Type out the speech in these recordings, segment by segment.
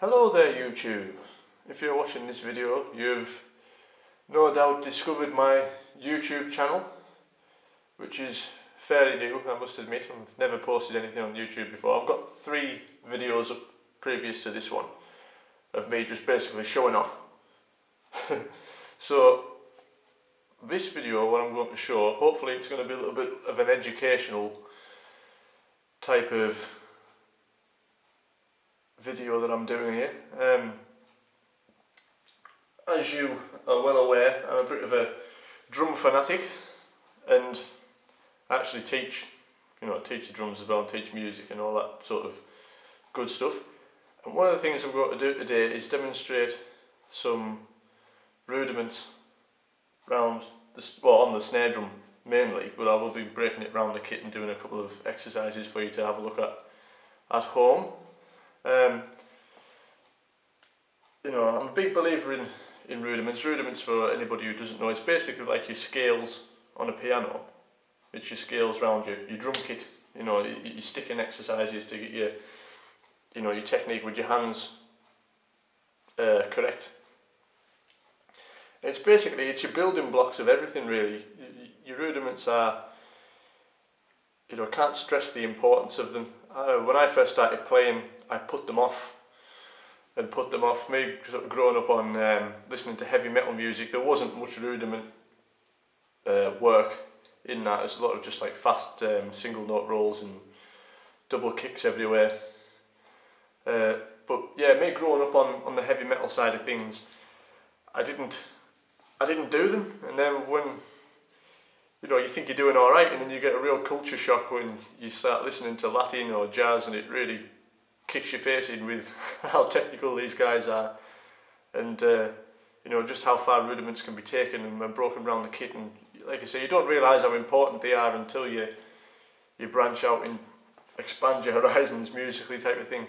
Hello there YouTube. If you're watching this video, you've no doubt discovered my YouTube channel, which is fairly new, I must admit. I've never posted anything on YouTube before. I've got 3 videos up previous to this one of me just basically showing off. So this video, what I'm going to show, hopefully it's going to be a little bit of an educational type of video that I'm doing here. As you are well aware, I'm a bit of a drum fanatic, and I actually teach the drums as well, and teach music and all that sort of good stuff. And one of the things I'm going to do today is demonstrate some rudiments around on the snare drum mainly, but I will be breaking it around the kit and doing a couple of exercises for you to have a look at home. I'm a big believer in rudiments. Rudiments, for anybody who doesn't know, it's basically like your scales on a piano. It's your scales around your drum kit. Your sticking exercises to get your technique with your hands correct. It's your building blocks of everything really. Your rudiments are, I can't stress the importance of them. When I first started playing, I put them off. Me growing up on listening to heavy metal music, there wasn't much rudiment work in that. There's a lot of just like fast single note rolls and double kicks everywhere. But yeah, me growing up on the heavy metal side of things, I didn't do them. And then when you think you're doing all right, and then you get a real culture shock when you start listening to Latin or jazz, and it really kicks your face in with how technical these guys are, and just how far rudiments can be taken and broken around the kit. And like I say, you don't realise how important they are until you branch out and expand your horizons musically, type of thing.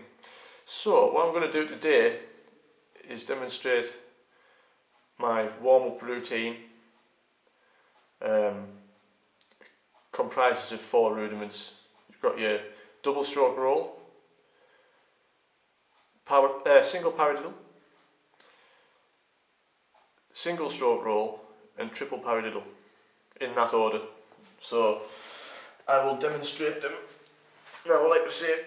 So what I'm going to do today is demonstrate my warm-up routine. Comprises of 4 rudiments. You've got your double stroke roll, single paradiddle, single stroke roll, and triple paradiddle, in that order. So I will demonstrate them now. Like I say,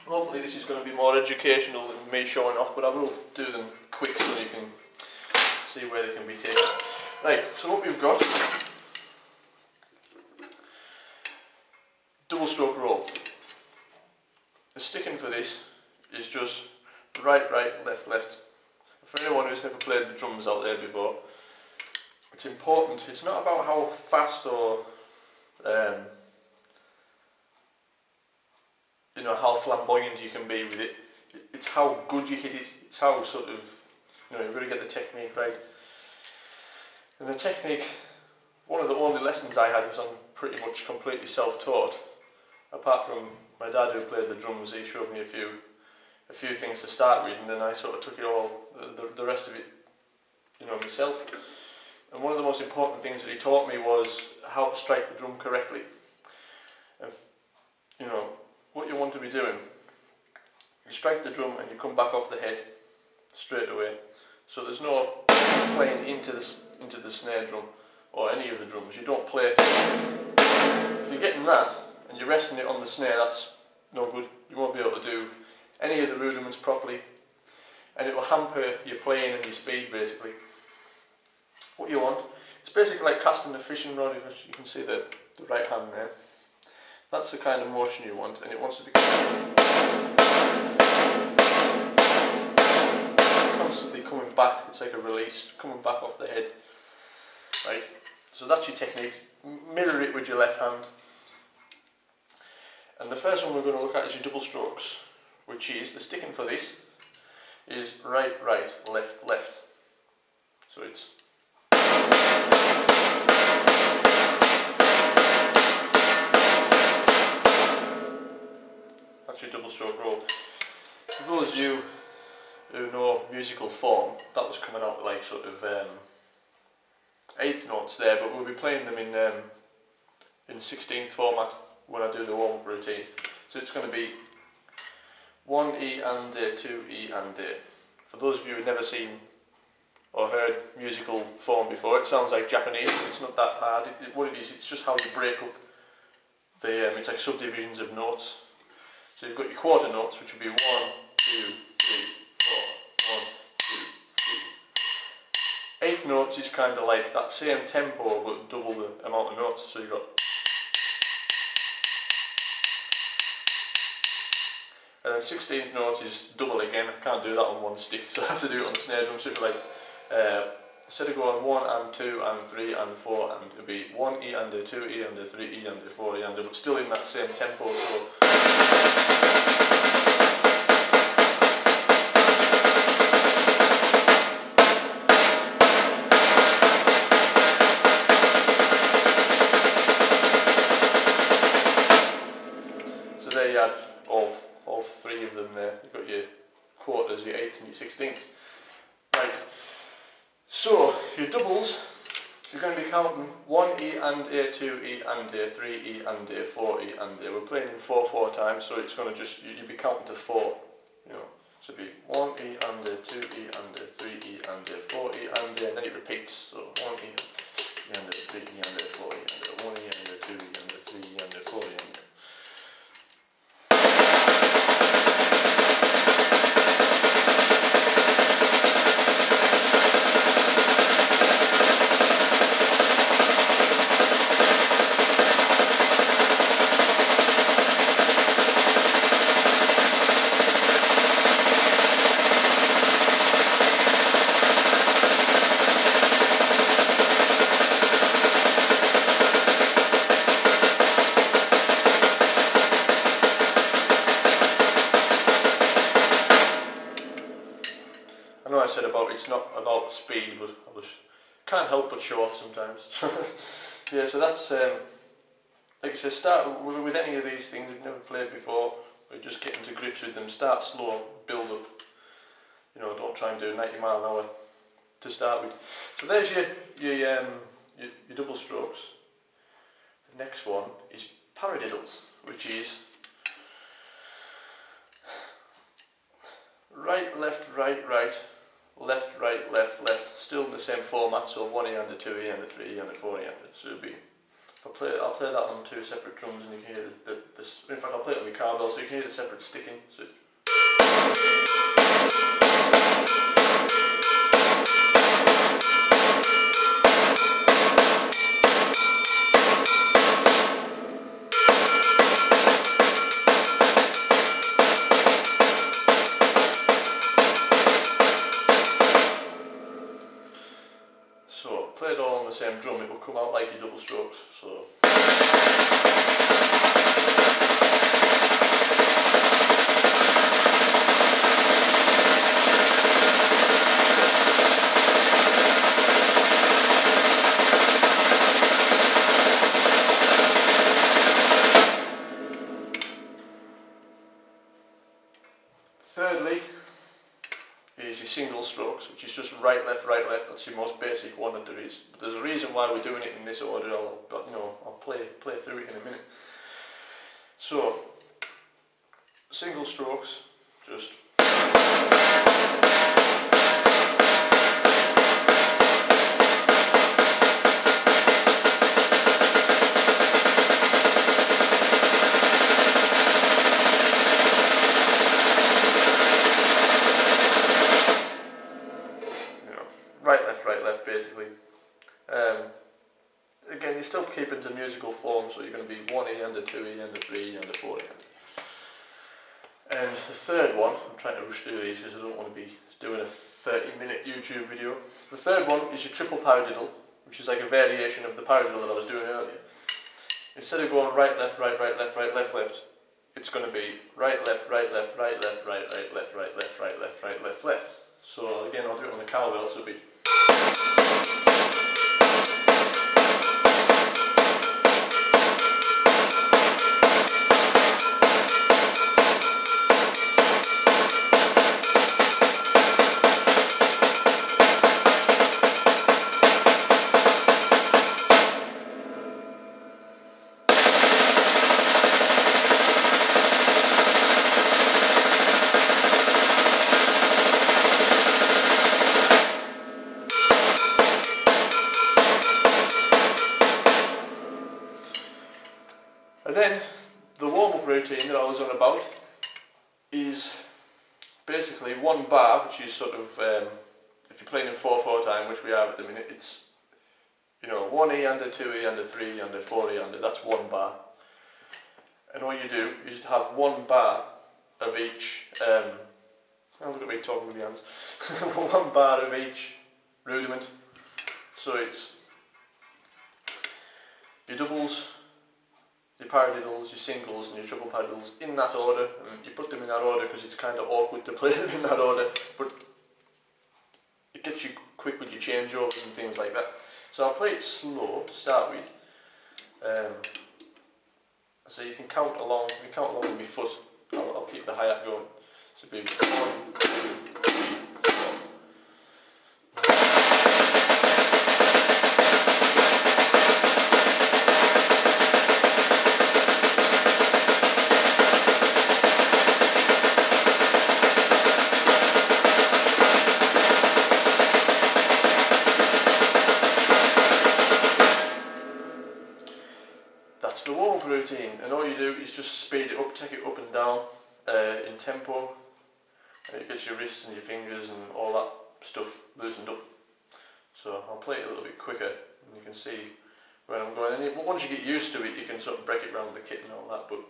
hopefully this is going to be more educational than me showing off, but I will do them quick so you can see where they can be taken. Right, so what we've got, double stroke roll. The sticking for this is just right, left, left. For anyone who's never played the drums out there before, it's important. It's not about how fast or how flamboyant you can be with it. It's how good you hit it. It's how sort of you've got to get the technique right. And the technique, one of the only lessons I had was on pretty much completely self-taught. Apart from my dad, who played the drums, he showed me a few things to start with, and then I sort of took it all, the rest of it, myself. And one of the most important things that he taught me was how to strike the drum correctly. And, what you want to be doing, you strike the drum and you come back off the head straight away. So there's no playing into the snare drum or any of the drums. You don't play. If you're getting that and you're resting it on the snare, that's no good. You won't be able to do any of the rudiments properly, and it will hamper your playing and your speed basically. What you want, it's basically like casting a fishing rod. If you can see the right hand there, that's the kind of motion you want, and it wants to be constantly coming back. It's like a release, coming back off the head. Right, so that's your technique. Mirror it with your left hand. And the first one we're going to look at is your double strokes, which is, the sticking for this is right, left, left. So it's that's your double stroke roll. For those of you who know musical form, that was coming out like sort of 8th notes there, but we'll be playing them in 16th format when I do the warm-up routine. So it's going to be 1 E and A, 2 E and A. For those of you who've never seen or heard musical form before, it sounds like Japanese. It's not that hard. What it is, it's just how you break up the, it's like subdivisions of notes. So you've got your quarter notes, which would be 1, 2, 3, 4, 1, 2, 3. Eighth notes is kind of like that same tempo, but double the amount of notes. So you've got, and then 16th note is double again. I can't do that on one stick, so I have to do it on the snare drum. So it'll be like, instead of going 1 and 2 and 3 and 4, and it'll be 1 E and a 2 E and a 3 E and a 4 E and a, but still in that same tempo. So there you have all three of them there. You've got your quarters, your eighths and your 16ths. Right. So your doubles, you're going to be counting 1 E and A, 2 E and A, 3 E and A, 4 E and A. We're playing in 4/4 time, so it's going to just, you'll be counting to 4, you know. So it'll be 1 E and A, 2 E and A, 3 E and A, 4 E and A, and then it repeats. So 1 E and A, 3 E and A, 4 E and A, 1 E and A, 2 E and A, 3 E and A, 4 E and A. I know I said about it's not about speed, but I just can't help but show off sometimes. Yeah, so that's, like I said, start with any of these things you've never played before, or you're just getting to grips with them. Start slow, build up. You know, don't try and do 90 mile an hour to start with. So there's your double strokes. The next one is paradiddles, which is right, left, right, right, left, right, left, left, still in the same format, so 1 E and a 2 E and a 3 E and a 4 E and a, so it'll be, if I'll play that on 2 separate drums and you can hear in fact I'll play it on the cowbell so you can hear the separate sticking. So play it all on the same drum, it will come out like your double strokes. So thirdly is your single strokes, which is just right, left. That's your most basic one that there is. But there's a reason why we're doing it in this order. I'll play through it in a minute. So single strokes, just right, left, basically. Again, you're still keeping to musical form, so you're going to be 1 E and a 2 E and a 3 E and a 4 E. And the third one, I'm trying to rush through these because I don't want to be doing a 30-minute YouTube video. The third one is your triple paradiddle, which is like a variation of the paradiddle that I was doing earlier. Instead of going right, left, right, left, it's going to be right, left, right, left, right, left, right, left, right, left, right, left, right, left, left. So again, I'll do it on the cowbell, so it'll be the warm-up routine that I was on about is basically one bar, which is sort of, if you're playing in 4/4 time, which we are at the minute, it's, you know, 1E under, 2E under, 3E under, 4E under, that's one bar. And all you do is have one bar of each, look at me talking with my hands, one bar of each rudiment. So it's your doubles, your paradiddles, your singles and your triple paradiddles in that order, and you put them in that order because it's kind of awkward to play them in that order, but it gets you quick with your changeovers and things like that. So I'll play it slow to start with, so you can count along with my foot. I'll keep the hi-hat going. So it'll be 1, 2, 3, 4. That's the warm-up routine, and all you do is just speed it up, take it up and down in tempo, and it gets your wrists and your fingers and all that stuff loosened up. So I'll play it a little bit quicker, and you can see where I'm going. And once you get used to it, you can sort of break it around the kit and all that, but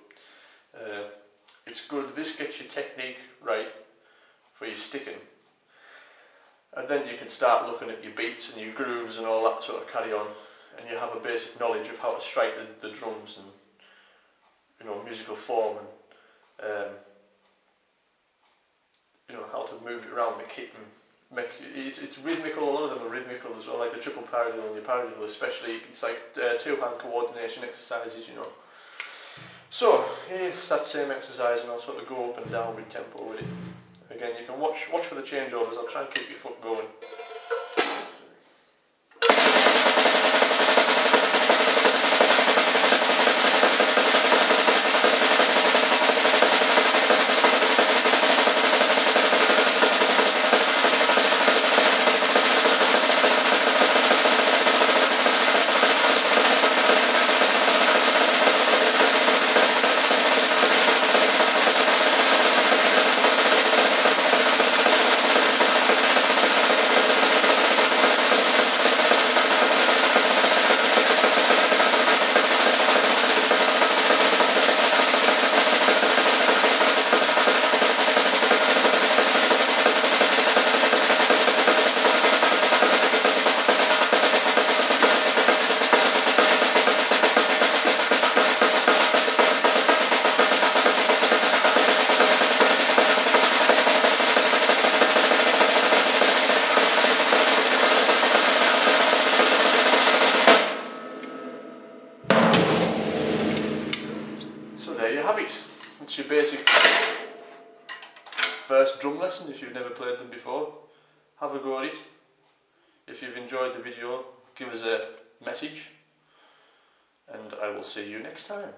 it's good. This gets your technique right for your sticking, and then you can start looking at your beats and your grooves and all that sort of carry on, and you have a basic knowledge of how to strike the drums and, you know, musical form, and you know, how to move it around the kit and make it's rhythmical. A lot of them are rhythmical as well, like the triple paradiddle and your paradiddle especially. It's like two-hand coordination exercises, you know. So here's that same exercise, and I'll sort of go up and down with tempo with it. Again, you can watch for the changeovers. I'll try and keep your foot going. So there you have it. It's your basic first drum lesson if you've never played them before. Have a go at it. If you've enjoyed the video, give us a message, and I will see you next time.